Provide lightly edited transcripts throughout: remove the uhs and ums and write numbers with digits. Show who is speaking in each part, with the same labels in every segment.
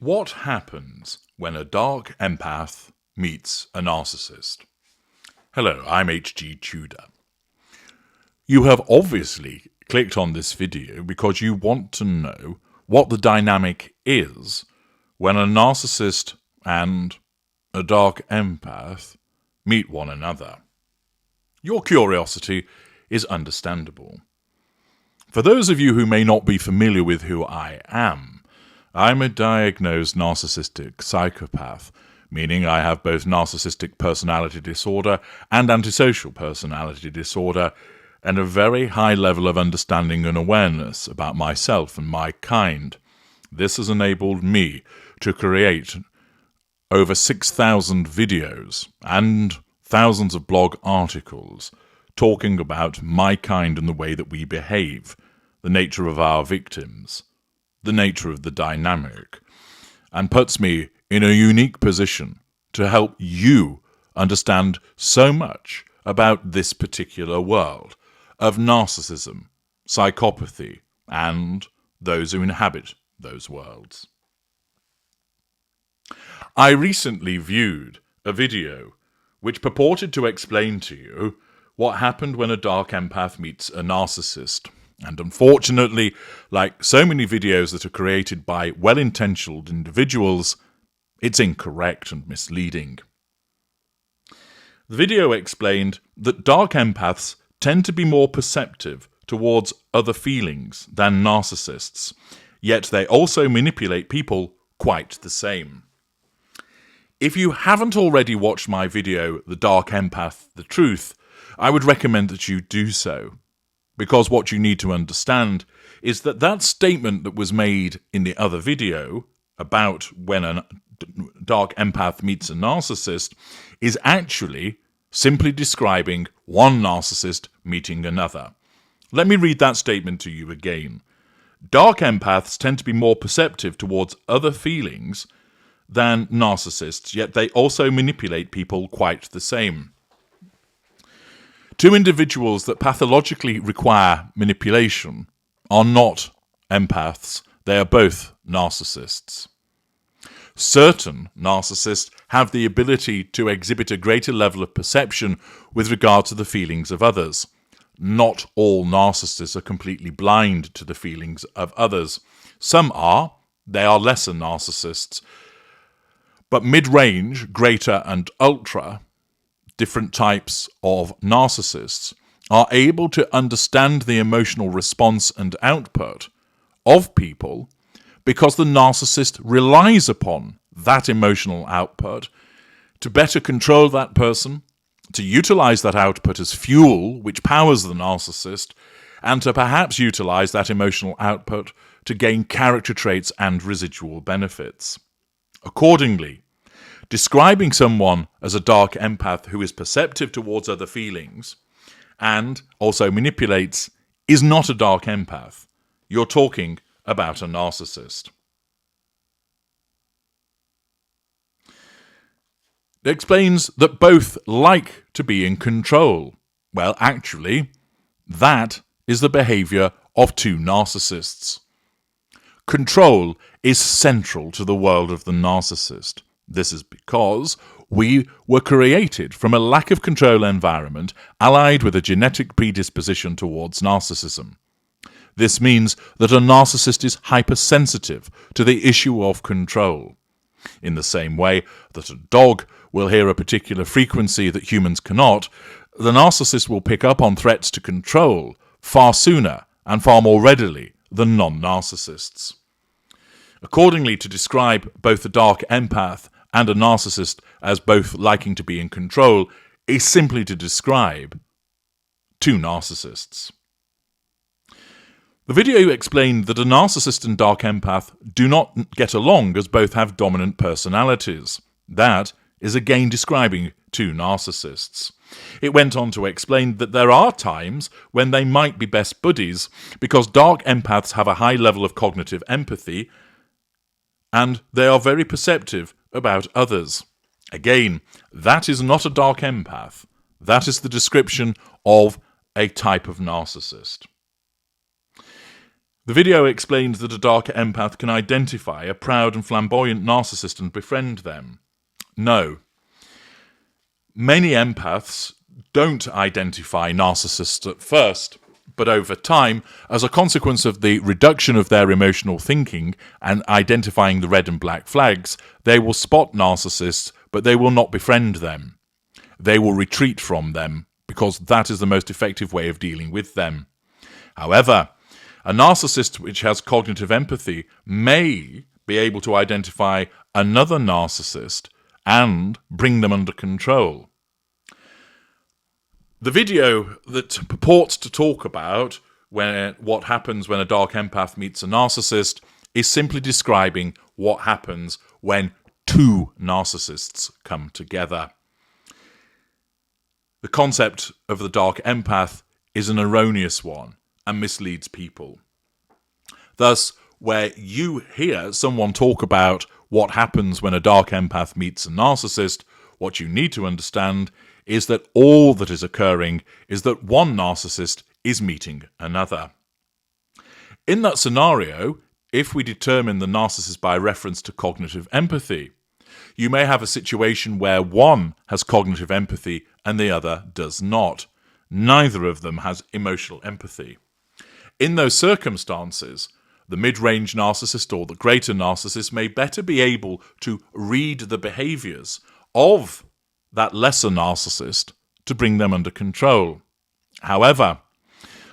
Speaker 1: What happens when a dark empath meets a narcissist? Hello, I'm HG Tudor. You have obviously clicked on this video because you want to know what the dynamic is when a narcissist and a dark empath meet one another. Your curiosity is understandable. For those of you who may not be familiar with who I am, I'm a diagnosed narcissistic psychopath, meaning I have both narcissistic personality disorder and antisocial personality disorder, and a very high level of understanding and awareness about myself and my kind. This has enabled me to create over 6,000 videos and thousands of blog articles talking about my kind and the way that we behave, the nature of our victims, the nature of the dynamic, and puts me in a unique position to help you understand so much about this particular world of narcissism, psychopathy, and those who inhabit those worlds. I recently viewed a video which purported to explain to you what happened when a dark empath meets a narcissist. And unfortunately, like so many videos that are created by well-intentioned individuals, it's incorrect and misleading. The video explained that dark empaths tend to be more perceptive towards other feelings than narcissists, yet they also manipulate people quite the same. If you haven't already watched my video, The Dark Empath, The Truth, I would recommend that you do so. Because what you need to understand is that that statement that was made in the other video about when a dark empath meets a narcissist is actually simply describing one narcissist meeting another. Let me read that statement to you again. Dark empaths tend to be more perceptive towards other feelings than narcissists, yet they also manipulate people quite the same. Two individuals that pathologically require manipulation are not empaths, they are both narcissists. Certain narcissists have the ability to exhibit a greater level of perception with regard to the feelings of others. Not all narcissists are completely blind to the feelings of others. Some are, they are lesser narcissists. But mid-range, greater and ultra, different types of narcissists are able to understand the emotional response and output of people because the narcissist relies upon that emotional output to better control that person, to utilize that output as fuel which powers the narcissist, and to perhaps utilize that emotional output to gain character traits and residual benefits. Accordingly, describing someone as a dark empath who is perceptive towards other feelings and also manipulates is not a dark empath. You're talking about a narcissist. It explains that both like to be in control. Well, actually, that is the behavior of two narcissists. Control is central to the world of the narcissist. This is because we were created from a lack of control environment allied with a genetic predisposition towards narcissism. This means that a narcissist is hypersensitive to the issue of control. In the same way that a dog will hear a particular frequency that humans cannot, the narcissist will pick up on threats to control far sooner and far more readily than non-narcissists. Accordingly, to describe both a dark empath and a narcissist as both liking to be in control is simply to describe two narcissists. The video explained that a narcissist and dark empath do not get along as both have dominant personalities. That is again describing two narcissists. It went on to explain that there are times when they might be best buddies because dark empaths have a high level of cognitive empathy and they are very perceptive about others. Again, that is not a dark empath. That is the description of a type of narcissist. The video explains that a dark empath can identify a proud and flamboyant narcissist and befriend them. No. Many empaths don't identify narcissists at first, but over time, as a consequence of the reduction of their emotional thinking and identifying the red and black flags, they will spot narcissists, but they will not befriend them. They will retreat from them, because that is the most effective way of dealing with them. However, a narcissist which has cognitive empathy may be able to identify another narcissist and bring them under control. The video that purports to talk about what happens when a dark empath meets a narcissist is simply describing what happens when two narcissists come together. The concept of the dark empath is an erroneous one and misleads people. Thus, where you hear someone talk about what happens when a dark empath meets a narcissist, what you need to understand is that all that is occurring is that one narcissist is meeting another. In that scenario, if we determine the narcissist by reference to cognitive empathy, you may have a situation where one has cognitive empathy and the other does not. Neither of them has emotional empathy. In those circumstances, the mid-range narcissist or the greater narcissist may better be able to read the behaviors of that lesser narcissist to bring them under control. However,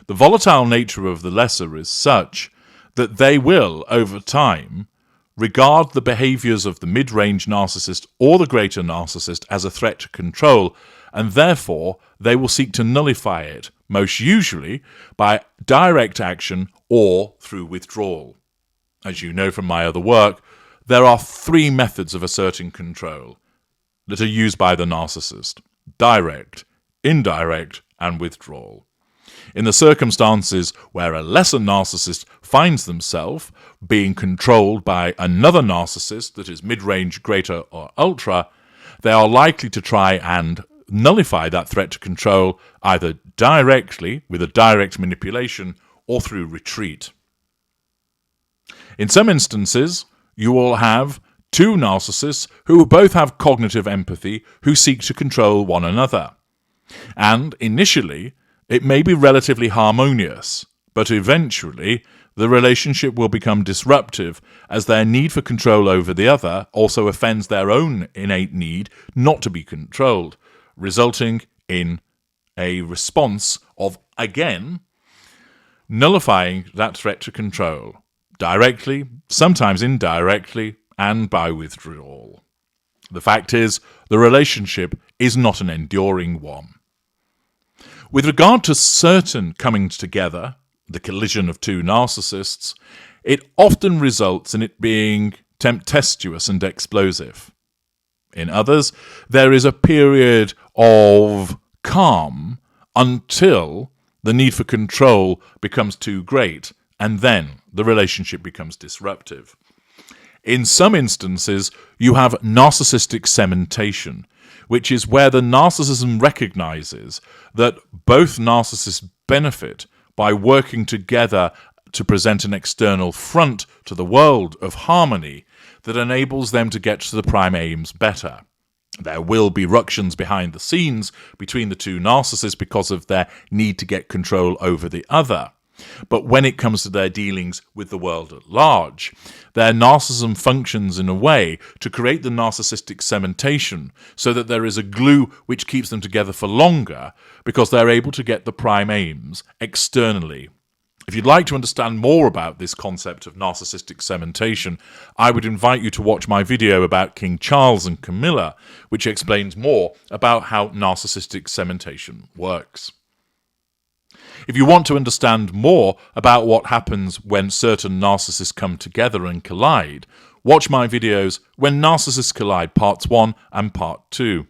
Speaker 1: the volatile nature of the lesser is such that they will, over time, regard the behaviors of the mid-range narcissist or the greater narcissist as a threat to control, and therefore they will seek to nullify it, most usually by direct action or through withdrawal. As you know from my other work, there are 3 methods of asserting control that are used by the narcissist: direct, indirect, and withdrawal. In the circumstances where a lesser narcissist finds themselves being controlled by another narcissist that is mid-range, greater, or ultra, they are likely to try and nullify that threat to control either directly, with a direct manipulation, or through retreat. In some instances, you will have 2 narcissists who both have cognitive empathy who seek to control one another. And initially, it may be relatively harmonious, but eventually the relationship will become disruptive as their need for control over the other also offends their own innate need not to be controlled, resulting in a response of, again, nullifying that threat to control, directly, sometimes indirectly, and by withdrawal. The fact is, the relationship is not an enduring one. With regard to certain comings together, the collision of 2 narcissists, it often results in it being tempestuous and explosive. In others, there is a period of calm until the need for control becomes too great, and then the relationship becomes disruptive. In some instances, you have narcissistic cementation, which is where the narcissism recognizes that both narcissists benefit by working together to present an external front to the world of harmony that enables them to get to the prime aims better. There will be ructions behind the scenes between the 2 narcissists because of their need to get control over the other. But when it comes to their dealings with the world at large, their narcissism functions in a way to create the narcissistic cementation so that there is a glue which keeps them together for longer because they're able to get the prime aims externally. If you'd like to understand more about this concept of narcissistic cementation, I would invite you to watch my video about King Charles and Camilla, which explains more about how narcissistic cementation works. If you want to understand more about what happens when certain narcissists come together and collide, watch my videos When Narcissists Collide Parts 1 and Part 2.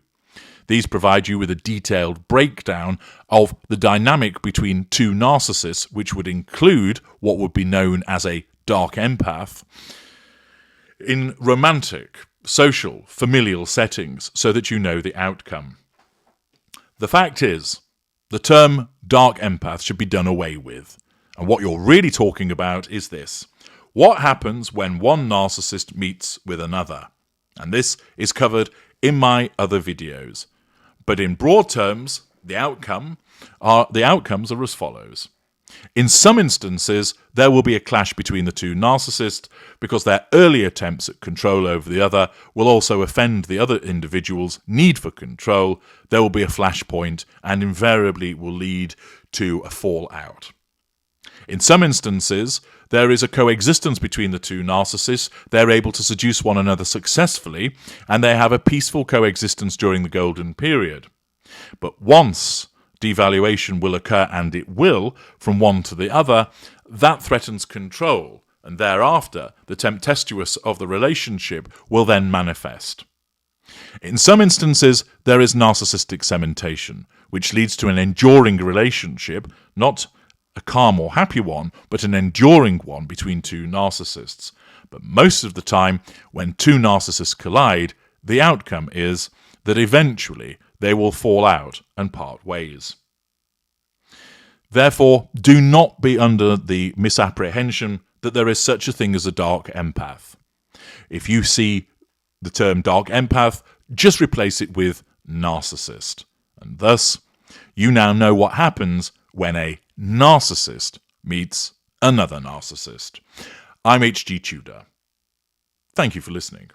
Speaker 1: These provide you with a detailed breakdown of the dynamic between 2 narcissists, which would include what would be known as a dark empath, in romantic, social, familial settings, so that you know the outcome. The fact is, the term dark empath should be done away with. And what you're really talking about is this. What happens when one narcissist meets with another? And this is covered in my other videos. But in broad terms, the outcomes are as follows. In some instances, there will be a clash between the two narcissists because their early attempts at control over the other will also offend the other individual's need for control. There will be a flashpoint and invariably will lead to a fallout. In some instances, there is a coexistence between the two narcissists. They're able to seduce one another successfully, and they have a peaceful coexistence during the golden period. But once devaluation will occur, and it will, from one to the other, that threatens control, and thereafter the tempestuous of the relationship will then manifest. In some instances, there is narcissistic cementation, which leads to an enduring relationship, not a calm or happy one, but an enduring one between two narcissists. But most of the time, when two narcissists collide, the outcome is that eventually they will fall out and part ways. Therefore, do not be under the misapprehension that there is such a thing as a dark empath. If you see the term dark empath, just replace it with narcissist. And thus, you now know what happens when a narcissist meets another narcissist. I'm H.G. Tudor. Thank you for listening.